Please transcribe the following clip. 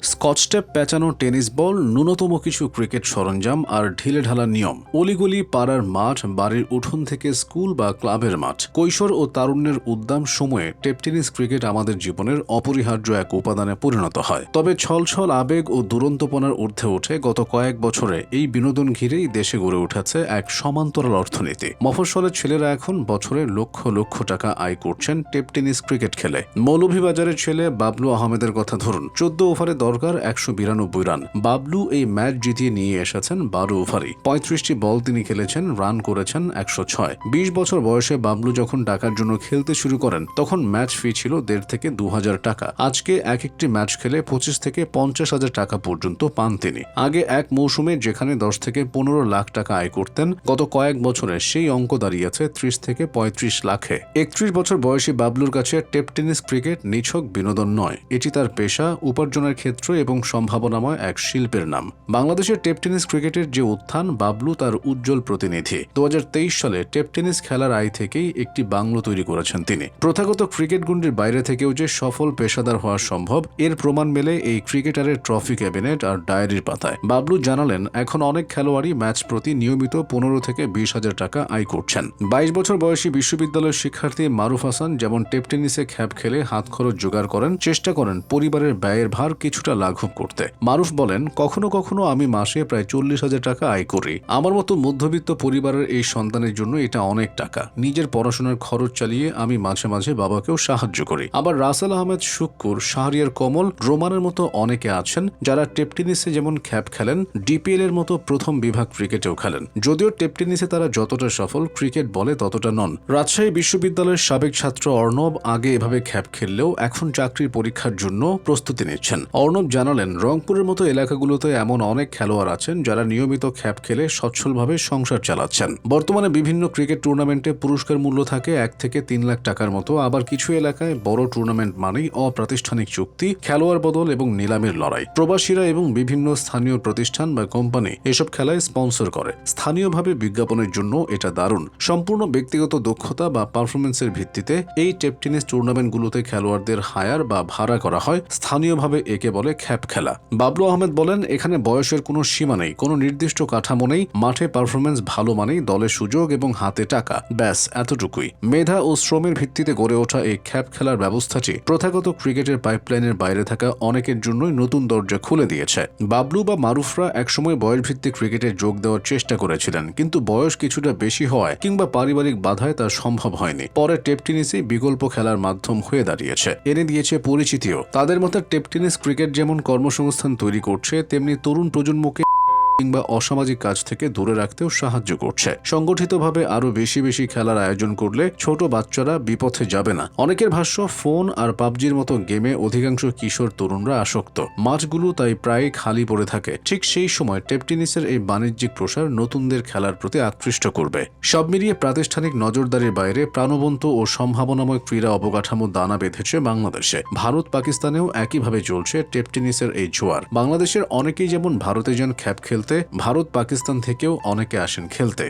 Scotch tape পেঁচানো tennis ball, ন্যূনতম কিছু ক্রিকেট সরঞ্জাম আর ঢিলেঢালা নিয়ম। অলিগলি, পাড়ার মাঠ, বাড়ির উঠোন থেকে স্কুল বা ক্লাবের মাঠ, কৈশোর ও তারুণ্যের উদ্দাম সময়ে টেপ টেনিস ক্রিকেট আমাদের জীবনের অপরিহার্য এক উপাদানে পরিণত হয়। তবে ছলছল আবেগ ও দুরন্তপনার ঊর্ধ্বে উঠে গত কয়েক বছরে এই বিনোদন ঘিরেই দেশে গড়ে উঠেছে এক সমান্তরাল অর্থনীতি। মফস্বলের ছেলেরা এখন বছরে লক্ষ লক্ষ টাকা আয় করছেন টেপ টেনিস ক্রিকেট খেলে। মৌলভীবাজারের ছেলে বাবলু আহমেদের কথা ধরুন। 14 ওভারে দরকার 192 রান। বাবলু এই ম্যাচ জিতিয়ে নিয়ে এসেছেন 12 ওভারই। 35টি বল তিনি খেলেছেন, রান করেছেন 106। 20 বছর বয়সে বাবলু যখন ঢাকার জন্য খেলতে শুরু করেন তখন ম্যাচ ফি ছিল 1.5 থেকে 2,000 টাকা। আজকে এক একটি ম্যাচ খেলে 25 থেকে 50,000 টাকা পর্যন্ত পান তিনি। আগে এক মৌসুমে যেখানে 10 থেকে 15 লাখ টাকা আয় করতেন, গত কয়েক বছরে সেই অঙ্ক দাঁড়িয়েছে 30 থেকে 35 লাখে। 31 বছর বয়সী বাবলুর কাছে টেপ টেনিস ক্রিকেট নিছক বিনোদন নয়, এটি তার পেশা, উপার্জনের ক্ষেত্র এবং সম্ভাবনাময় এক শিল্পের নাম। বাংলাদেশের টেপ টেনিস ক্রিকেটের যে উত্থান, বাবলু তার উজ্জ্বল প্রতিনিধি। 2023 সালে টেপ টেনিস খেলার আয় থেকেই একটি বাংলো তৈরি করেছেন তিনি। প্রথাগত ক্রিকেট গুন্ডির বাইরে থেকেও যে সফল পেশাদার হওয়া সম্ভব, এর প্রমাণ মেলে এই ক্রিকেটারের ট্রফি ক্যাবিনেট আর ডায়েরির পাতায়। বাবলু জানালেন, এখন অনেক খেলোয়াড়ই ম্যাচ প্রতি নিয়মিত 15 থেকে 20,000 টাকা আয় করছেন। 22 বছর বয়সী বিশ্ববিদ্যালয়ের শিক্ষার্থী মারুফ হাসান যেমন টেপ টেনিসে খ্যাপ খেলে হাত খরচ জোগাড় করেন, চেষ্টা করেন পরিবারের ব্যয়ের ভার কিছুটা লাঘব করতে। মারুফ বলেন, কখনো কখনো আমি মাসে প্রায় 40,000 টাকা আয় করি। আমার মতো মধ্যবিত্ত পরিবারের এই সন্তানের জন্য এটা অনেক টাকা। নিজের পড়াশোনার খরচ চালিয়ে আমি মাঝে মাঝে বাবাকেও সাহায্য করি। আবার রাসেল আহমেদ শুক্কুর, শাহরিয়ার কমল, রোমানের মতো অনেকে আছেন যারা টেপ টেনিসে যেমন খ্যাপ খেলেন, ডিপিএল এর মতো প্রথম বিভাগ ক্রিকেটেও খেলেন। যদিও টেপ টেনিসে তারা যতটা সফল, ক্রিকেট বলে ততটা নন। রাজশাহী বিশ্ববিদ্যালয়ের সাবেক ছাত্র অর্ণব আগে এভাবে খ্যাপ খেললেও এখন চাকরির পরীক্ষার জন্য প্রস্তুতি নিচ্ছেন। অর্ণব জানালেন, রংপুরের মতো এলাকাগুলোতে এমন অনেক খেলোয়াড় আছেন যারা নিয়মিত খ্যাপ খেলে সচ্ছলভাবে সংসার চালাচ্ছেন। বর্তমানে বিভিন্ন ক্রিকেট টুর্নামেন্টে পুরস্কার মূল্য থাকে 1 থেকে 3 লাখ টাকার মতো। আবার কিছু এলাকায় বড় টুর্নামেন্ট মানেই অপ্রাতিষ্ঠানিক চুক্তি, খেলোয়াড় বদল এবং নিলামের লড়াই। প্রবাসীরা এবং বিভিন্ন স্থানীয় প্রতিষ্ঠান বা কোম্পানি এসব খেলায় স্পন্সর করে। স্থানীয়ভাবে বিজ্ঞাপনের জন্য এটা দারুণ। সম্পূর্ণ ব্যক্তিগত দক্ষতা বা পারফরমেন্সের ভিত্তিতে এই টেপ টেনিস টুর্নামেন্টগুলোতে খেলোয়াড়দের হায়ার বা ভাড়া করা হয়। স্থানীয়ভাবে একে বলে খ্যাপ খেলা। বাবলু আহমেদ বলেন, এখানে বয়সের কোনো সীমা নেই, কোনো নির্দিষ্ট কাঠামো নেই। মাঠে পারফরমেন্স ভালো মানেই দলে সুযোগ এবং হাতে টাকা, ব্যাস এতটুকুই। মেধা ও শ্রমের ভিত্তিতে গড়ে ওঠা এই খ্যাপ খেলার ব্যবস্থাটি প্রথাগত ক্রিকেটের পাইপলাইনের বাইরে থাকা অনেকের জন্যই নতুন দরজা খুলে দিয়েছে। বাবলু বা মারুফরা একসময় বয়সভিত্তিক ক্রিকেটে যোগ দেওয়ার চেষ্টা করেছিলেন, কিন্তু বয়স কিছুটা বেশি হওয়ায় কিংবা পারিবারিক বাধায় তা সম্ভব হয়নি। পরে টেপ টেনিসই বিকল্প খেলার মাধ্যম হয়ে দাঁড়িয়েছে, এনে দিয়েছে পরিচিতিও। তাদের মতে টেপ টেনিস ক্রিকেট যেমন কর্মসংস্থান তৈরি করছে, তেমনি তরুণ প্রজন্মকে কিংবা অসামাজিক কাজ থেকে দূরে রাখতেও সাহায্য করছে। সংগঠিতভাবে আরো বেশি বেশি খেলার আয়োজন করলে ছোট বাচ্চারা বিপথে যাবে না। অনেকের ভাষ্য, ফোন আর পাবজির মতো গেমে অধিকাংশ কিশোর তরুণরা আসক্ত। মাঠগুলো তাই প্রায় খালি পড়ে থাকে। ঠিক সেই সময় টেপ টেনিসের এই বাণিজ্যিক প্রসার নতুনদের খেলার প্রতি আকৃষ্ট করবে। সব মিলিয়ে প্রাতিষ্ঠানিক নজরদারির বাইরে প্রাণবন্ত ও সম্ভাবনাময় ক্রীড়া অবকাঠামো দানা বেঁধেছে বাংলাদেশে। ভারত পাকিস্তানেও একইভাবে চলছে টেপ টেনিসের এই জোয়ার। বাংলাদেশের অনেকেই যেমন ভারতে যান খ্যাপ খেলতে, ভারত পাকিস্তান থেকেও অনেকে আসেন খেলতে।